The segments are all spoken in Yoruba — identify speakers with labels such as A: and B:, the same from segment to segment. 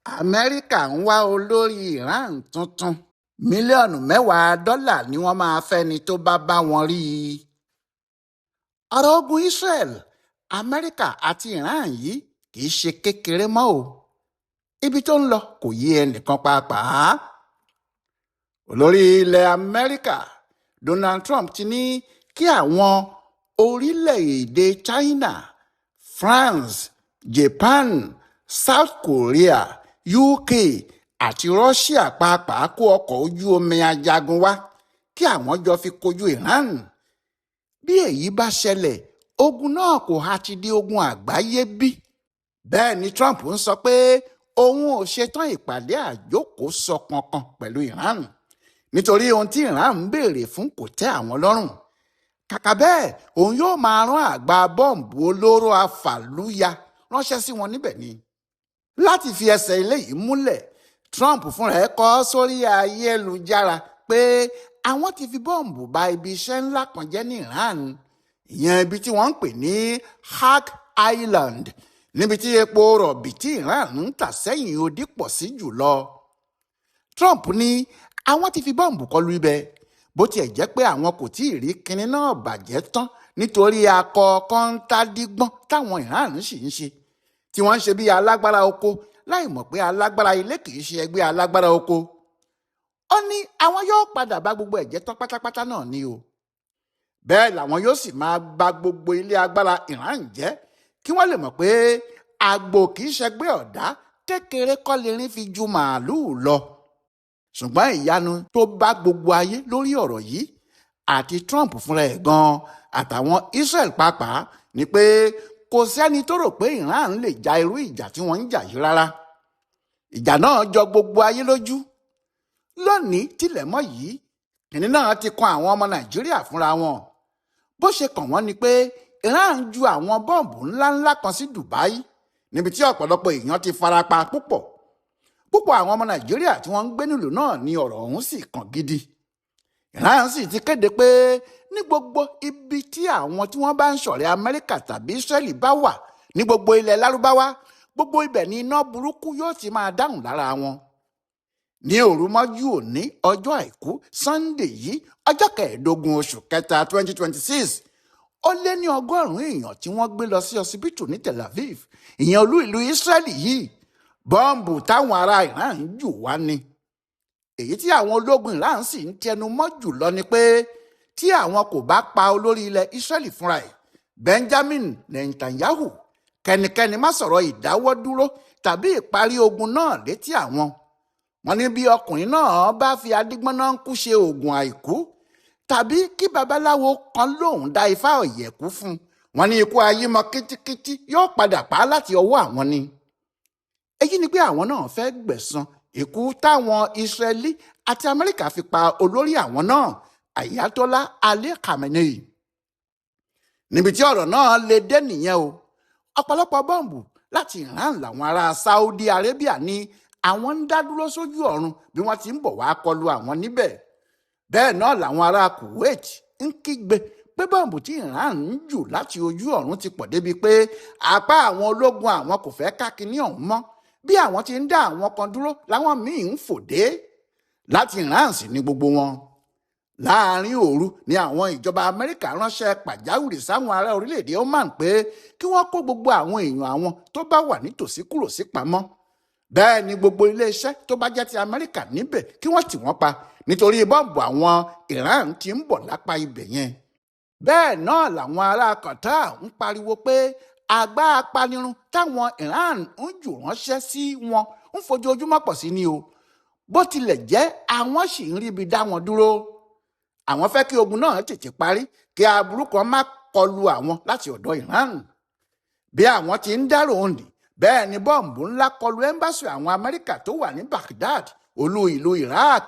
A: Amẹrika ń wá olórí Iran tuntun. Mílíọ̀nù $10 ni wọ́n máa fẹ́ni tó bá wọn rí i. Ọ̀rọ̀ ogun Israel, Amẹ́ríkà àti Iran yìí kì í ṣe kékeré mọ́ o. Ibi tó ń lọ kò yé ẹnìkan pàápàá. Olórí ilẹ̀ Amẹ́ríkà, Donald Trump ti ní kí àwọn orílẹ̀-èdè China, France, Japan, South Korea, UK àti Russia pàápàá kó ọkọ̀ ojú omi ajagun wá kí àwọn jọ fi kojú Iran. Bí èyí bá ṣẹlẹ̀, ogun náà kò ha ti di ogun àgbáyé bí? Bẹ́ẹ̀ ni Trump ń sọ pé òun ò ṣetán ìpàdé àjókòó-sọ kankan pẹ̀lú Iran nítorí ohun tí Iran ń béèrè fún kò tẹ́ àwọn lọ́rùn. Kàkà bẹ́ẹ̀, òun yóò máa rán àgbá bọ́ǹbù olóró afàlúya ránṣẹ́ sí wọn níbẹ̀ ni. Láti fi ẹsẹ̀ eléyìí múlẹ̀, Trump fúnra ẹ̀ kọ sórí ayélujára pé àwọn ti fi bọ́ǹbù ba ibi iṣẹ́ ńlá kan jẹ́ ní Iran, ìyẹn ibi tí wọ́n ń pè ní Haq Island, níbi tí epo rọ̀bì tí Iran ń tà sẹ́yìn odi pọ̀ sí jùlọ. Trump ní àwọn ti fi bọ́ǹbù kọlu ibẹ̀, bó tiẹ̀ jẹ́ pé àwọn kò tí ì rí kinní náà bàjẹ́ tán nítorí akọ kọ́ńtàdígbọ́n táwọn Iran sì ń ṣe, tí wọ́n ń ṣe bí alágbára oko láì mọ̀ pé alágbára ilé kì í ṣe ẹgbẹ́ alágbára oko. Ó ní àwọn yóò padà bá gbogbo ẹ̀jẹ̀ tán pátápátá náà ni o. Bẹ́ẹ̀ làwọn yóò sì máa ba gbogbo ilé agbára Iran jẹ́ kí wọ́n lè mọ̀ pé àgbò kì í ṣẹgbẹ́ ọ̀dá, kékeré kọ́ lerin fi ju màálùú lọ. Ṣùgbọ́n ìyanu tó bá gbogbo ayé lórí ọ̀rọ̀ yìí àti Trump fúnra ẹ̀ gan àtàwọn Israel pàápàá ni pé kò sẹ́ni tó rò pé Iran lè ja irú ìjà tí wọ́n ń jà yìí rárá. Ìjà náà jọ gbogbo ayé lójú. Lónìí tilẹ̀ mọ́ yìí, kìnní náà ti kan àwọn ọmọ Nàìjíríà fúnra wọn. Bó ṣe kàn wọ́n ni pé Iran ju àwọn bọ́ǹbù ńláńlá kan sí Dubai, níbi tí ọ̀pọ̀lọpọ̀ èèyàn ti farapa púpọ̀. Púpọ̀ àwọn ọmọ Nàìjíríà tí wọ́n ń gbé nílùú náà ni ọ̀rọ̀ ọ̀hún sì kàn gidi. Iran sì ti kéde pé ní gbogbo ibi tí àwọn tí wọ́n bá ń ṣọ̀rẹ́ Amẹ́ríkà tàbí Israeli bá wà ní gbogbo ilẹ̀ Lárúbáwá, gbogbo ibẹ̀ ni iná burúkú yóò ti máa dáhùn lára wọn. Ní òru mọ́jú òní ọjọ́ àìkú Sunday yìí, ọjọ́ 15 oṣù kẹta 2026, ó lé ní 100 èèyàn tí wọ́n gbé lọ sí ọsibítù ní Tel Aviv, ìyẹn olú ìlú Israeli yìí. Bọ́ǹbù táwọn ará Iran ń jù wá ni. Èyí tí àwọn ológun Iran sì ń tẹnu mọ́ jùlọ ni pé tí àwọn kò bá pa olórí ilẹ̀ Israeli fúnra ẹ̀, Benjamin Netanyahu, kẹ́nikẹ́ni má sọ̀rọ̀ ìdáwọ́dúró tàbí ìparí ogun náà létí àwọn. Wọ́n ní bí ọkùnrin náà bá fi adigbọ́nà ń kú ṣe oògùn àìkú tàbí kí babaláwo kan lóun dá ifá ọ̀yẹ̀kú fún, wọ́n ní ikú ayímọ kítíkítí yóò padà pa á láti ọwọ́ àwọn ni. Èyí ni pé àwọn náà fẹ́ gbẹ̀san ikú táwọn Israeli àti Amẹ́ríkà fi pa olórí àwọn náà, Ayatollah Ali Khamenei. Níbi tí ọ̀rọ̀ náà lè dé nìyẹn o. Ọ̀pọ̀lọpọ̀ bọ́ǹbù láti Iran làwọn ará Saudi Arabia ní àwọn ń dá dúró sójú ọ̀run bí wọ́n ti ń bọ̀ wá kọlu àwọn níbẹ̀. Bẹ́ẹ̀ náà làwọn ará Kuwait ń kígbe pé bọ́ǹbù tí Iran ń jù láti ojú ọ̀run ti pọ̀ débi pé apá àwọn ológun àwọn kò fẹ́ ká kinní ọ̀hún mọ́. Bí àwọn ti ń dá àwọn kan dúró láwọn míì ń fò dé. Láti Iran sì ni gbogbo wọn. Láàárín òru ni àwọn ìjọba Amẹ́ríkà ránṣẹ́ pàjáwìrì sáwọn ará orílẹ̀-èdè Oman pé kí wọ́n kó gbogbo àwọn èèyàn àwọn tó bá wà nítòsí kúrò sí pamọ́. Bẹ́ẹ̀ ni gbogbo iléeṣẹ́ tó bá jẹ́ ti Amẹ́ríkà níbẹ̀ kí wọ́n tì wọ́n pa nítorí bọ́ǹbù àwọn Iran ti ń bọ̀ lápá ibẹ̀ yẹn. Bẹ́ẹ̀ náà làwọn ará Qatar ń pariwo pé àgbá apanirun táwọn Iran ń jù ránṣẹ́ sí wọn ń fojoojúmọ́ pọ̀ sí ni o. Bó tilẹ̀ jẹ́ àwọn sì ń ríbi dá wọn dúró. Àwọn fẹ́ kí ogun náà tètè parí kí aburú kan má kọlu àwọn láti ọ̀dọ̀ Iran. Bí àwọn ti ń dárò òǹdì, bẹ́ẹ̀ ni bọ́ǹbù ńlá kọlu ẹ́mbásì àwọn Amẹ́ríkà tó wà ní Baghdad, olú ìlú Iraq.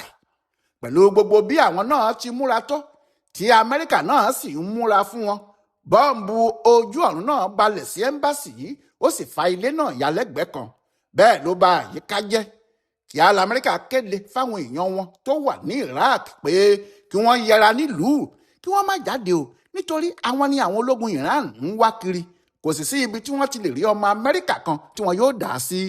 A: Pẹ̀lú gbogbo bí àwọn náà ti múra tó, tí Amẹ́ríkà náà sì ń múra fún wọn, bọ́ǹbù ojú ọ̀run náà balẹ̀ sí ẹ́mbásì yìí, ó sì fa ilé náà ya lẹ́gbẹ̀ẹ́ kan. Bẹ́ẹ̀ ló bà àyíká jẹ́. Kíá l'Amẹ́ríkà kéde fáwọn èèyàn wọn tó wà ní Iraq pé kí wọ́n yẹra nílùú, kí wọ́n má jáde o, nítorí àwọn ni àwọn ológun Iran ń wá kiri. Kò sì sí ibi tí wọ́n ti lè rí ọmọ Amẹ́ríkà kan tí wọn yóò dà á sí.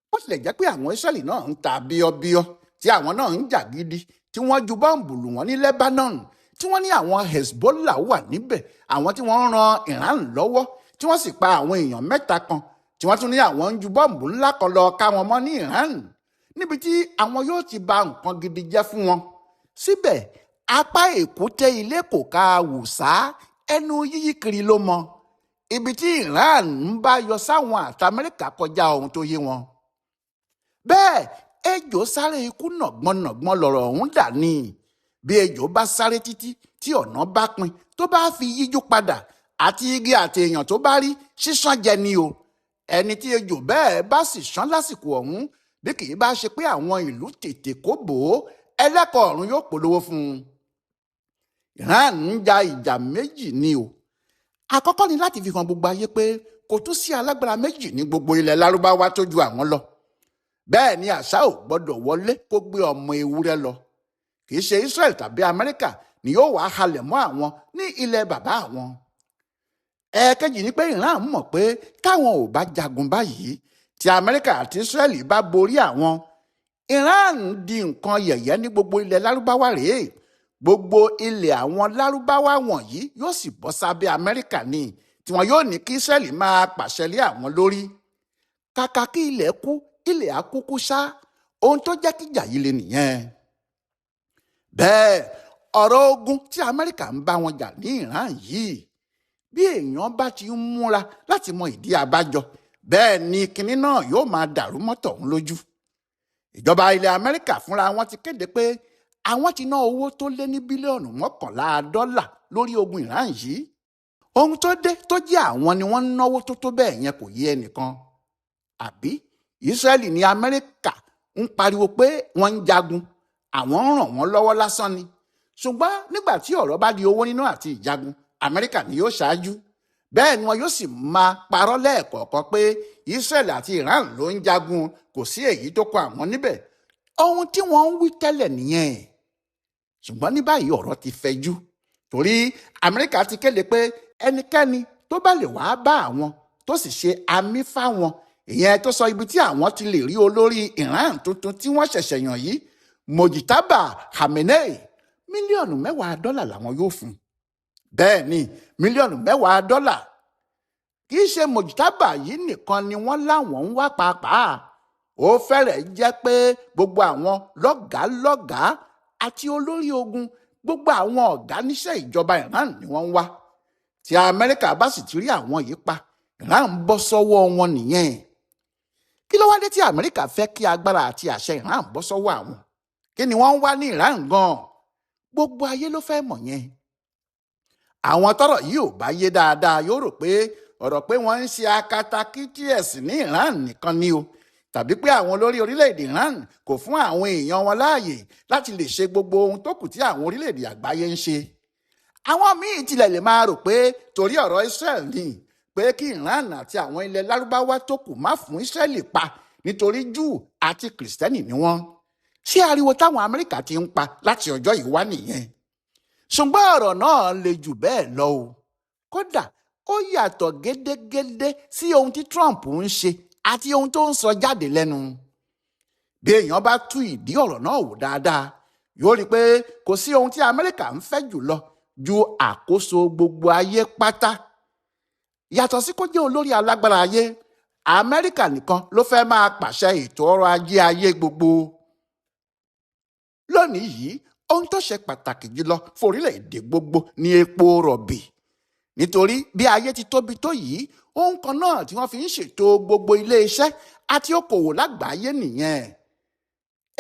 A: bó tilẹ̀ jẹ́ pé àwọn Ísírẹ́lì náà ń ta bíọ́bíọ́ tí àwọn náà ń jà gidi tí wọ́n ju bọ́ǹbù lù wọ́n ní Lebanon tí wọ́n ní àwọn Hezbollah wà níbẹ̀ àwọn tí wọ́n ń ran Iran lọ́wọ́ tí wọ́n sì pa àwọn èèyàn 3 kan tí wọ́n tún ní àwọn ń ju bọ́ǹbù ńlá kan lọ ká wọn mọ́ ní Iran níbi tí àwọn yóò ti ba nǹkan gidi jẹ́ fún wọn. Síbẹ̀ apá èkúté ilé kò ká wùsá ẹnu yíyí kiri ló mọ ibi tí Iran ń bá yọ sáwọn àti Amẹ́ríkà kọjá ohun tó yé wọn. Bẹ́ẹ̀ ejò sáré ikú nàgbọ́nnàgbọ́n lọ̀rọ̀ ọ̀hún dà ní bí ejò bá sáré títí tí ọ̀nà bá pin tó bá fi yíjú padà àti igi àti èèyàn tó bá rí sísán jẹ ni o. Ẹni tí ejò bẹ́ẹ̀ bá sì sán lásìkò ọ̀hún bí kì í bá ṣe pé àwọn ìlú tètè kó bò ó ẹlẹ́kọ̀ọ́ ọ̀run yóò polówó fún un. Iran ń ja ìjà méjì ni o. Àkọ́kọ́ ni láti fi hàn gbogbo ayé pé kò tún sí alágbára méjì ní gbogbo ilẹ̀ Lárúbáwá tó ju àwọn lọ. Bẹ́ẹ̀ ni àṣà ò gbọ́dọ̀ wọlé kó gbé ọmọ ewúrẹ́ lọ. Kì í ṣe Israel tàbí Amẹ́ríkà ni yóò wá halẹ̀ mọ́ àwọn ní ilẹ̀ bàbá àwọn. Ẹ̀ẹ̀kejì ni pé Iran mọ̀ pé táwọn ò bá jagun báyìí tí Amẹ́ríkà àti Israel bá borí àwọn, Iran di nǹkan yẹ̀yẹ́ ní gbogbo ilẹ̀ Lárúbáwá rèé. Gbogbo ilẹ̀ àwọn Lárúbáwá wọ̀nyí yóò sì bọ́ sábẹ́ Amẹ́ríkà ni tí wọn yóò ní kí Israel máa pàṣẹ lé àwọn lórí. Kàkà kí ilẹ̀ kú ilẹ̀ àkúkú ṣá ohun tó jẹ́ kíjà yìí le nìyẹn. Bẹ́ẹ̀ ọ̀rọ̀ ogun tí Amẹ́ríkà ń bá wọn jà ní Iran yìí bí èèyàn bá ti ń múra láti mọ ìdí abájọ bẹ́ẹ̀ ni kinní náà yóò máa dàrú mọ́tọ̀ ọ̀hún lójú. Ìjọba ilẹ̀ Amẹ́ríkà fúnra wọn ti kéde pé àwọn ti ná owó tó lé ní bílíọ̀nù $11 lórí ogun Iran yìí. Ohun tó dé tó jẹ́ àwọn ni wọ́n ń náwó tó bẹ́ẹ̀ yẹn kò yé ẹnìkan. Àbí Ísírẹ́lì ní Amẹ́ríkà ń pariwo pé wọ́n ń jagun àwọn ń ràn wọ́n lọ́wọ́ lásán ni. Ṣùgbọ́n nígbà tí ọ̀rọ̀ bá di owó nínú àti ìjagun Amẹ́ríkà ni yóò ṣáájú. Bẹ́ẹ̀ ni wọn yóò sì máa parọ́ lẹ́ẹ̀kọ̀ọ̀kan pé Ísírẹ́lì àti Iran ló ń jagun kò sí èyí tó kọ àwọn níbẹ̀. Ohun tí wọ́n ń wí tẹ́lẹ̀ nìyẹn. Ṣùgbọ́n ní báyìí ọ̀rọ̀ ti fẹjú torí Amẹ́ríkà ti kéde pé ẹnikẹ́ni tó bá lè wàá bá àwọn tó sì ṣe àmì fáwọn ìyẹn tó sọ ibi tí àwọn ti lè rí olórí Iran tuntun tí wọ́n ṣẹ̀ṣẹ̀ yàn yìí Mojtaba Khamenei $10 làwọn yóò fún. Bẹ́ẹ̀ ni $10. Kì í ṣe Mojtaba yìí nìkan ni wọ́n láwọn ń wá pàápàá. Ó fẹ́rẹ̀ jẹ́ pé gbogbo àwọn lọ́gàálọ́gàá àti olórí ogun gbogbo àwọn ọ̀gá níṣẹ́ ìjọba Iran ni wọ́n ń wá. Tí Amẹ́ríkà bá sì ti rí àwọn yìí pa Iran ń bọ́ sọ́wọ́ wọn nìyẹn. Kí ló wá dé tí Amẹ́ríkà fẹ́ kí agbára àti àṣẹ Iran bọ́ sọ́wọ́ àwọn? Kí ni wọ́n ń wá ní Iran gan-an? Gbogbo ayé ló fẹ́ mọ̀ yẹn. Àwọn tọ́rọ̀ yìí ò bá yé dáadáa yóò rò pé ọ̀rọ̀ pé wọ́n ń ṣe akatakítí ẹ̀sìn ní Iran nìkan ni o, tàbí pé àwọn olórí orílẹ̀-èdè Iran kò fún àwọn èèyàn wọn láàyè láti lè ṣe gbogbo ohun tó kù tí àwọn orílẹ̀-èdè àgbáyé ń ṣe. Àwọn míì tilẹ̀ lè máa rò pé torí ọ̀rọ̀ Israel ni pé kí Iran àti àwọn ilẹ̀ Lárúbáwá tó kù má fún Israel pa nítorí Júù àti Kìrìsìtẹ́nì ni wọ́n. Ṣé ariwo táwọn Amẹ́ríkà ti ń pa láti ọjọ́ yìí wá nìyẹn? Ṣùgbọ́n ọ̀rọ̀ náà le jù bẹ́ẹ̀ lọ o. Kódà ó yàtọ̀ gédégédé sí ohun tí Trump ń ṣe àti ohun tó ń sọ jáde lẹ́nu. Bí èèyàn bá tú ìdí ọ̀rọ̀ náà wò dáadáa yóò rí i pé kò sí ohun tí Amẹ́ríkà ń fẹ́ jùlọ ju àkóso gbogbo ayé pátá. Yàtọ̀ sí kó jẹ́ olórí alágbára ayé, Amẹ́ríkà nìkan ló fẹ́ máa pàṣẹ ètò ọrọ̀ ajé ayé gbogbo. Lónìí yìí ohun tó ṣe pàtàkì jùlọ fún orílẹ̀-èdè gbogbo ni epo rọ̀bì. Nítorí bí ayé ti tóbi tó yìí ohun kan náà tí wọ́n fi ń ṣètò gbogbo ilé-iṣẹ́ àti okòwò lágbàáyé nìyẹn.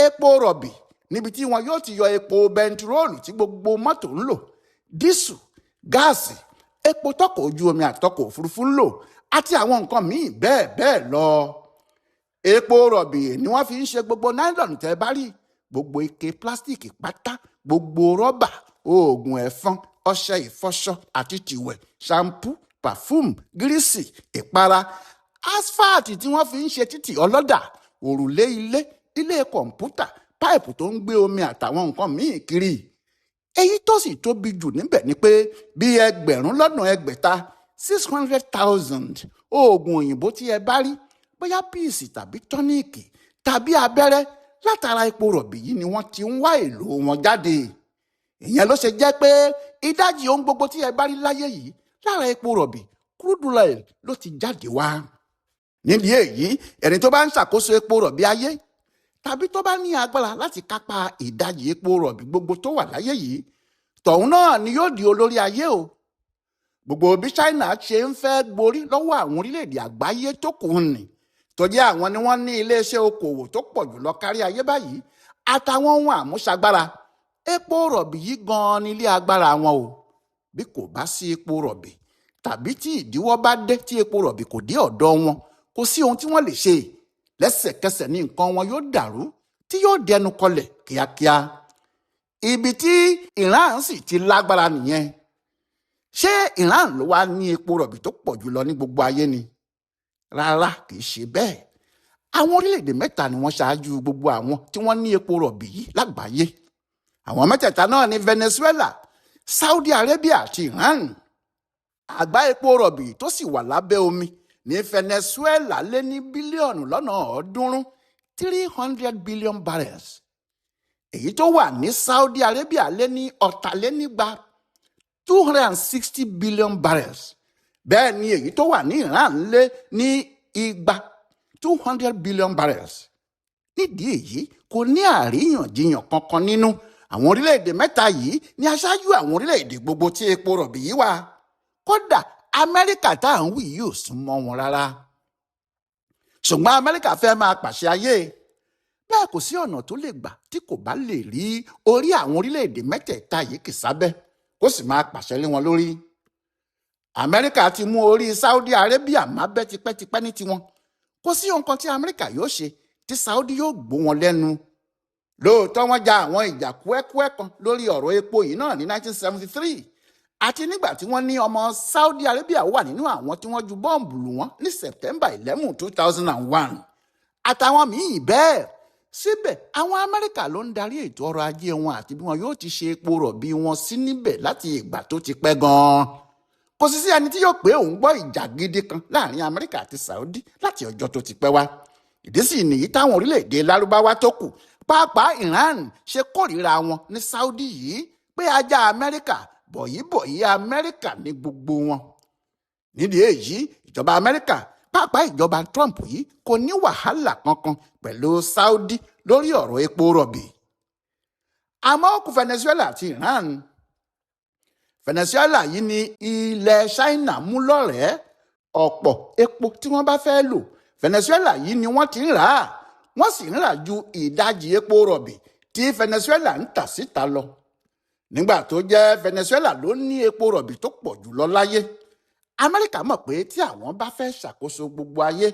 A: Epo rọ̀bì níbi tí wọn yóò ti yọ epo bẹntiróòlù tí gbogbo mọ́tò ń lò, dísù, gáàsì, epo tọkọ̀ ojú omi àtọkọ̀ òfurufú ń lò àti àwọn nǹkan míì bẹ́ẹ̀ bẹ́ẹ̀ lọ. Epo rọ̀bì ni wọ́n fi ń ṣe gbogbo náílọ̀nù tẹ́ bá rí, gbogbo ike pílásítìkì pátá, gbogbo rọ́bà, oògùn ẹ̀fọn, ọṣẹ ìfọṣọ àti tìwẹ̀, ṣampú, pàfúùmù, gírísì, ìpara, asfáàtì tí wọ́n fi ń ṣe títì ọlọ́dà, òrùlé ilé, ilé kọ̀ǹpútà, páìpù tó ń gbé omi àtàwọn nǹkan míì kiri. Èyí tó sì tóbi jù níbẹ̀ ni pé bí 600,000 oògùn òyìnbó tí ẹ bá rí bóyá píìsì tàbí tọ́níìkì tàbí abẹ́rẹ́ látara epo rọ̀bì yìí ni wọ́n ti ń wá èlò wọn jáde. ìyẹn ló ṣe jẹ́ pé ìdajì ohun gbogbo tí ẹ bá rí láyé yìí lára epo rọ̀bì crude oil ló ti jáde wá. nídìí èyí ẹni tó bá ń ṣàkóso epo rọ̀bì ayé tàbí tó bá ní agbára láti kápá ìdajì epo rọ̀bì gbogbo tó wà láyé yìí, tọ̀hún náà ni yóò di olórí ayé o. gbogbo bí China ṣe ń fẹ́ gborí lọ́wọ́ àwọn orílẹ̀-èdè àgbáyé tó kù nì, tó jẹ́ àwọn ni wọ́n ní iléeṣẹ́ okòwò tó pọ̀ jùlọ kárí ayé báyìí àtàwọn ohun àmúṣagbára, epo rọ̀bì yìí gan-an ní ilé agbára wọn o. bí kò bá sí epo rọ̀bì tàbí tí ìdíwọ́ bá dé tí epo rọ̀bì kò dé ọ̀dọ̀ wọn, kò sí ohun tí wọ́n lè ṣe. lẹ́sẹ̀kẹsẹ̀ ní nǹkan wọn yóò dàrú tí yóò dẹnu kọlẹ̀ kíákíá. ibi tí Iran sì ti lágbára nìyẹn. ṣé Iran ló wá ní epo rọ̀bì tó pọ̀ jùlọ ní gbogbo ayé ni? rárá, kì í ṣe bẹ́ẹ̀. àwọn orílẹ̀-èdè mẹ́ta ni wọ́n ṣáájú gbogbo àwọn tí wọ́n ní epo rọ̀bì yìí lágbàáyé. àwọn mẹ́tẹ̀ẹ̀ta náà ní Venezuela, Saudi Arabia àti Iran. àgbá epo rọ̀bì tó sì wà lábẹ́ omi ní Venezuela lé ní bílíọ̀nù lọ́nà 300 billion barrels. èyí tó wà ní Saudi Arabia lé ní 260 billion barrels. bẹ́ẹ̀ ni èyí tó wà ní Iran lé ní 200 billion barrels. nídìí èyí kò ní àríyànjiyàn kankan nínú. àwọn orílẹ̀-èdè mẹ́ta yìí ni aṣáájú àwọn orílẹ̀-èdè gbogbo tí epo rọ̀bì yìí wà. kódà Amẹ́ríkà tá à ń wí yìí ò sún mọ́ wọn rárá. ṣùgbọ́n Amẹ́ríkà fẹ́ máa pàṣẹ ayé. bẹ́ẹ̀ kò sí ọ̀nà tó lè gbà tí kò bá lè rí orí àwọn orílẹ̀-èdè mẹ́tẹ̀ẹ̀ta yìí kì sábẹ́ kó sì máa pàṣẹ lé wọn lórí. Amẹ́ríkà ti mú orí Saudi Arabia mábẹ́ tipẹ́tipẹ́ ní tiwọn. kò sí ohun kan tí Amẹ́ríkà yóò ṣe tí Saudi yóò gbó wọn lẹ́nu. lóòótọ́ wọ́n ja àwọn ìjà kúẹ́kúẹ́ kan lórí ọ̀rọ̀ epo yìí náà ní 1973. àti nígbà tí wọ́n ní ọmọ Saudi Arabia wà nínú àwọn tí wọ́n ju bọ́ǹbù lù wọ́n ní September 11, 2001. àtàwọn míì bẹ́ẹ̀. síbẹ̀ àwọn Amẹ́ríkà ló ń darí ètò ọrọ̀ ajé wọn àti bí wọn yóò ti ṣe epo rọ̀bì wọn sí níbẹ̀ láti ìgbà tó ti pẹ́ gan-an. kò sì sí ẹni tí yóò pé òun gbọ́ ìjà gidi kan láàrin Amẹ́ríkà àti Saudi láti ọjọ́ tó ti pẹ́ wá. ìdí sì nìyí táwọn orílẹ̀-èdè lárúbáwá tó kù, pàápàá Iran, ṣe kórìíra wọn ní Saudi yìí pé ajá Amẹ́ríkà, bọ̀yìbọ̀yì Amẹ́ríkà ní gbogbo wọn. nídìí èyí ìjọba Amẹ́ríkà, pàápàá ìjọba Trump yìí, kò ní wàhálà kankan pẹ̀lú Saudi lórí ọ̀rọ̀ epo rọ̀bì. àmọ́ ó kù Venezuela àti Iran. Venezuela yìí ni ilẹ̀ China mú lọ́rẹ̀ẹ́. ọ̀pọ̀ epo tí wọ́n bá fẹ́ lò, Venezuela yìí ni wọ́n ti ń rà á. wọ́n sì ń rà ju ìdajì epo rọ̀bì tí Venezuela ń tà síta lọ. nígbà tó jẹ́ Venezuela ló ní epo rọ̀bì tó pọ̀ jùlọ láyé, Amẹ́ríkà mọ̀ pé tí àwọn bá fẹ́ ṣàkóso gbogbo ayé,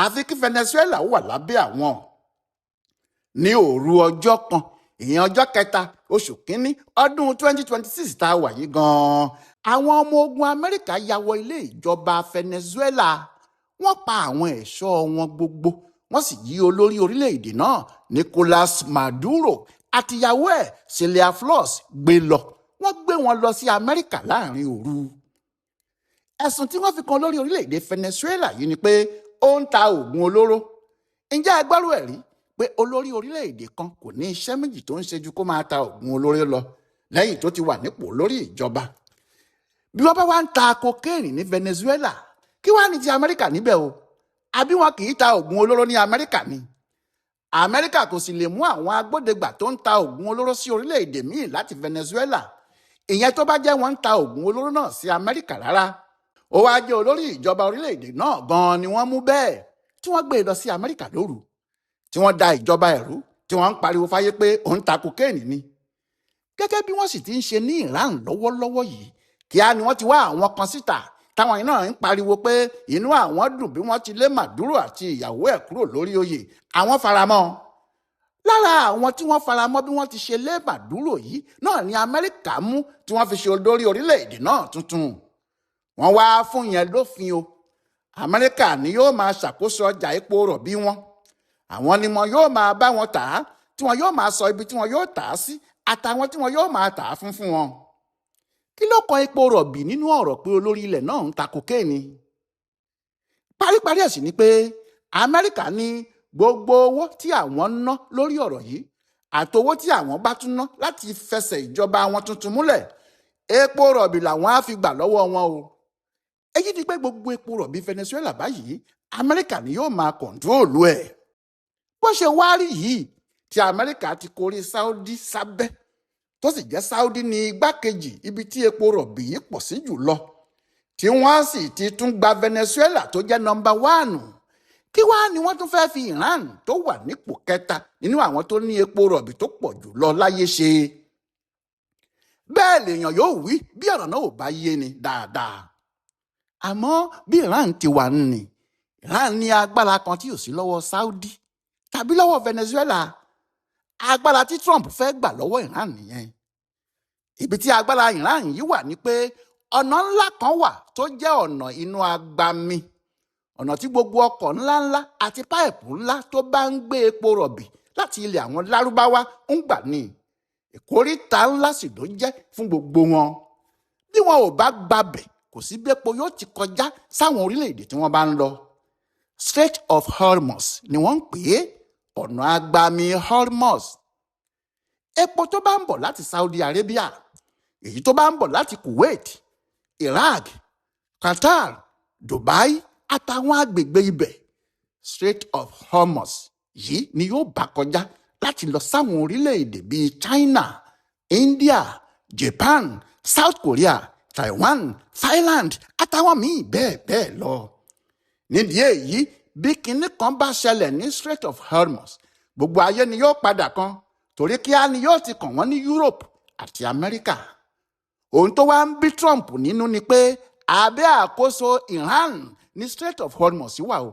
A: àfi kí Venezuela wà lábẹ́ àwọn. ní òru ọjọ́ kan, ìyẹn ọjọ́ kẹta oṣù kínní ọdún 2026 tá a wà yìí gan-an, àwọn ọmọ ogun Amẹ́ríkà ya wọ ilé ìjọba Venezuela. wọ́n pa àwọn ẹ̀ṣọ́ wọn gbogbo, wọ́n sì jí olórí orílẹ̀-èdè náà Nicolas Maduro àtìyàwó ẹ̀ Celia Flores gbé lọ. wọ́n gbé wọn lọ sí Amẹ́ríkà láàrin òru. ẹ̀sùn tí wọ́n fi kan lórí orílẹ̀-èdè Venezuela yìí ni pé ó ń ta oògùn olóró. ǹjẹ́ ẹ gbọ́rú ẹ̀ rí pé olórí orílẹ̀-èdè kan kò ní iṣẹ́ méjì tó ń ṣe ju kó máa ta oògùn olóró lọ lẹ́yìn tó ti wà nípò lórí ìjọba? bí wọ́n bá wá ń ta kokéènì ní Venezuela, kí wàá ní ti Amẹ́ríkà níbẹ̀ o? àbí wọn kì í ta oògùn olóró ní Amẹ́ríkà ni? Amẹ́ríkà kò sì lè mú àwọn agbódegbà tó ń ta oògùn olóró sí orílẹ̀-èdè míì láti Venezuela, ìyẹn tó bá jẹ́ wọ́n ń ta oògùn olóró náà sí Amẹ́ríkà rárá. ó wáá jẹ́ olórí ìjọba orílẹ̀-èdè náà gan-an ni wọ́n mú bẹ́ẹ̀, tí wọ́n gbé e lọ sí Amẹ́ríkà lóru, tí wọ́n da ìjọba ẹ̀rú, tí wọ́n ń pariwo fáyé pé òun ta kokéènì ni. gẹ́gẹ́ bí wọ́n sì ti ń ṣe ní Iran lọ́wọ́lọ́wọ́ yìí, kíá ni wọ́n ti wá àwọn kan síta táwọn náà ń pariwo pé inú àwọn dùn bí wọ́n ti lé Maduro àti ìyàwó ẹ̀ kúrò lórí oyè, àwọn faramọ́. lára àwọn tí wọ́n faramọ́ bí wọ́n ti ṣe lé Maduro yìí náà ni Amẹ́ríkà mú tí wọ́n fi ṣe olórí orílẹ̀-èdè náà tuntun. wọ́n wá fún yẹn lófin o. Amẹ́ríkà ni yóò máa ṣàkóso ọjà epo rọ̀bì wọn. àwọn ni wọn yóò máa bá wọn tà á, tí wọn yóò máa sọ ibi tí wọn yóò tà á sí àtàwọn tí wọn yóò máa tà á fún wọn. kí ló kan epo rọ̀bì nínú ọ̀rọ̀ pé olórí ilẹ̀ náà ń ta kokéènì? paríparí ẹ̀ sì ni pé Amẹ́ríkà ní gbogbo owó tí àwọn ná lórí ọ̀rọ̀ yìí àtowó tí àwọn bá tún ná láti fẹsẹ̀ ìjọba wọn tuntun múlẹ̀, epo rọ̀bì làwọn á fi gbà lọ́wọ́ wọn o. èyí ni pé gbogbo epo rọ̀bì Venezuela báyìí Amẹ́ríkà ni yóò máa kọ̀ǹtróòlù ẹ̀. bó ṣe wá rí yìí tí Amẹ́ríkà ti korí Saudi sábẹ́, tó sì jẹ́ Saudi ní igbákejì ibi tí epo rọ̀bì yìí pọ̀ sí jùlọ, tí wọ́n sì ti tún gba Venezuela tó jẹ́ nọ́mbà 1. kí wá ni wọ́n tún fẹ́ẹ́ fi Iran tó wà nípò kẹta nínú àwọn tó ní epo rọ̀bì tó pọ̀ jùlọ láyé ṣe? bẹ́ẹ̀ lèèyàn yóò wí bí ọ̀rọ̀ náà ò bá yé ni dáadáa. àmọ́ bí Iran ti wà nì, Iran ní agbára kan tí ò sí lọ́wọ́ Saudi tàbí lọ́wọ́ Venezuela. agbára tí Trump fẹ́ gbà lọ́wọ́ Iran nìyẹn. ibi tí agbára Iran yìí wà ni pé ọ̀nà ńlá kan wà tó jẹ́ ọ̀nà inú agbami, ọ̀nà tí gbogbo ọkọ̀ ńláńlá àti páìpù ńlá tó bá ń gbé epo rọ̀bì láti ilẹ̀ àwọn lárúbáwá ń gbà ní. ìkóríta ńlá sì ló jẹ́ fún gbogbo wọn. bí wọn ò bá gbabẹ̀, kò sí bí epo yóò ti kọjá sáwọn orílẹ̀-èdè tí wọ́n bá ń lọ. Strait of Hormuz ni wọ́n ń pè é, ọ̀nà agbami Hormuz. epo tó bá ń bọ̀ láti Saudi Arabia, èyí tó bá ń bọ̀ láti Kuwait, Iraq, Qatar, Dubai àtàwọn agbègbè ibẹ̀, Strait of Hormuz yìí ni yóò bá kọjá láti lọ sáwọn orílẹ̀-èdè bíi China, India, Japan, South Korea, Taiwan, Thailand àtàwọn míì bẹ́ẹ̀ bẹ́ẹ̀ lọ. nídìí èyí, bí kinní kan bá ṣẹlẹ̀ ní Strait of Hormuz, gbogbo ayé ni yóò padà kan, torí kíá ni yóò ti kàn wọ́n ní Europe àti Amẹ́ríkà. ohun tó wá ń bí Trump nínú ni pé abẹ́ àkóso Iran ní Strait of Hormuz wà o.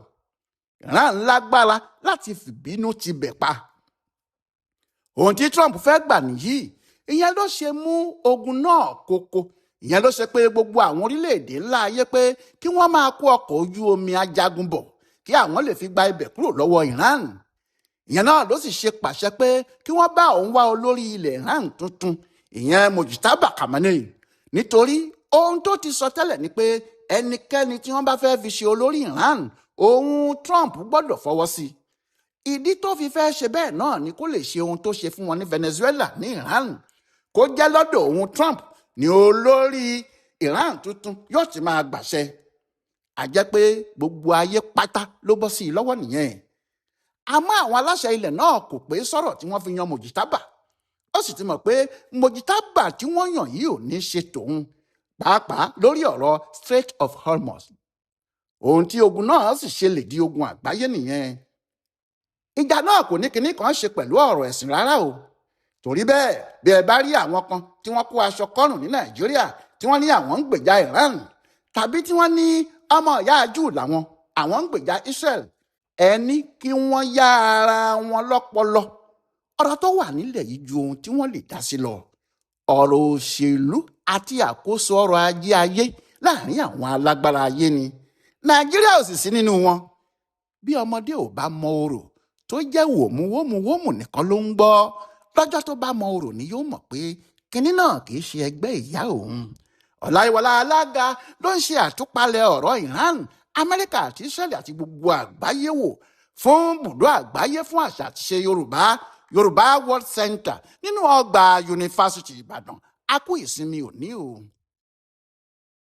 A: Iran lágbára láti fìbínú tibẹ̀ pa. ohun tí Trump fẹ́ gbà nìyí, ìyẹn ló ṣe mú ogun náà kókó. ìyẹn ló ṣe pé gbogbo àwọn orílẹ̀-èdè ńlá ayé pé kí wọ́n máa kó ọkọ̀ ojú omi ajagun bọ̀ kí àwọn lè fi gba ibẹ̀ kúrò lọ́wọ́ Iran. ìyẹn náà ló sì ṣe pàṣẹ pé kí wọ́n bá òun wá olórí ilẹ̀ Iran tuntun, ìyẹn Mojtaba Khamenei, nítorí ohun tó ti sọ tẹ́lẹ̀ ni pé ẹnikẹ́ni tí wọ́n bá fẹ́ fi ṣe olórí Iran, òun Trump gbọ́dọ̀ fọwọ́ sí. ìdí tó fi fẹ́ ṣe bẹ́ẹ̀ náà ni kó lè ṣe ohun tó ṣe fún wọn ní Venezuela ní Iran, kó jẹ́ lọ́dọ̀ òun Trump ni olórí Iran tuntun yóò ti máa gbàṣẹ. a jẹ́ pé gbogbo ayé pátá ló bọ́ sí i lọ́wọ́ nìyẹn. àmọ́ àwọn aláṣẹ ilẹ̀ náà kò pé sọ̀rọ̀ tí wọ́n fi yan Mojtaba. ó sì ti mọ̀ pé Mojtaba tí wọ́n yàn yìí ò ní ṣe tòun, pàápàá lórí ọ̀rọ̀ Strait of Hormuz. ohun tí ogun náà sì ṣe lè di ogun àgbáyé nìyẹn. ìjà náà kò ní kinní kan ṣe pẹ̀lú ọ̀rọ̀ ẹ̀sìn rárá o. torí bẹ́ẹ̀, bí ẹ bá rí àwọn kan tí wọ́n kó aṣọ kọ́rùn ní Nàìjíríà tí wọ́n ní àwọn ń gbèjà Iran, tàbí tí wọ́n ní ọmọ ìyá Júù làwọn, àwọn ń gbèjà Israel, ẹni kí wọ́n yá ara wọn lọ́pọlọ. ọ̀rọ̀ tó wà nílẹ̀ yìí ju ohun tí wọ́n lè dá sí lọ. ọ̀rọ̀ òṣèlú àti àkóso ọrọ̀ ajé ayé láàrin àwọn alágbára ayé ni. Nàìjíríà ò sì sí nínú wọn. bí ọmọdé ò bá mọ orò tó jẹ́ wòmúwòmúwòmù nìkan ló ń gbọ́, lọ́jọ́ tó bá mọ orò ni yóò mọ̀ pé kinní náà kì í ṣe ẹgbẹ́ ìyá òun. Ọláyíwọlá Alága ló ń ṣe àtúpalẹ̀ ọ̀rọ̀ Iran, Amẹ́ríkà àti Israel àti gbogbo àgbáyé wò fún bùdó àgbáyé fún àṣà àti ṣe Yorùbá World Center nínú ọgbà Yunifásitì Ìbàdàn. a kú ìsinmi òní o.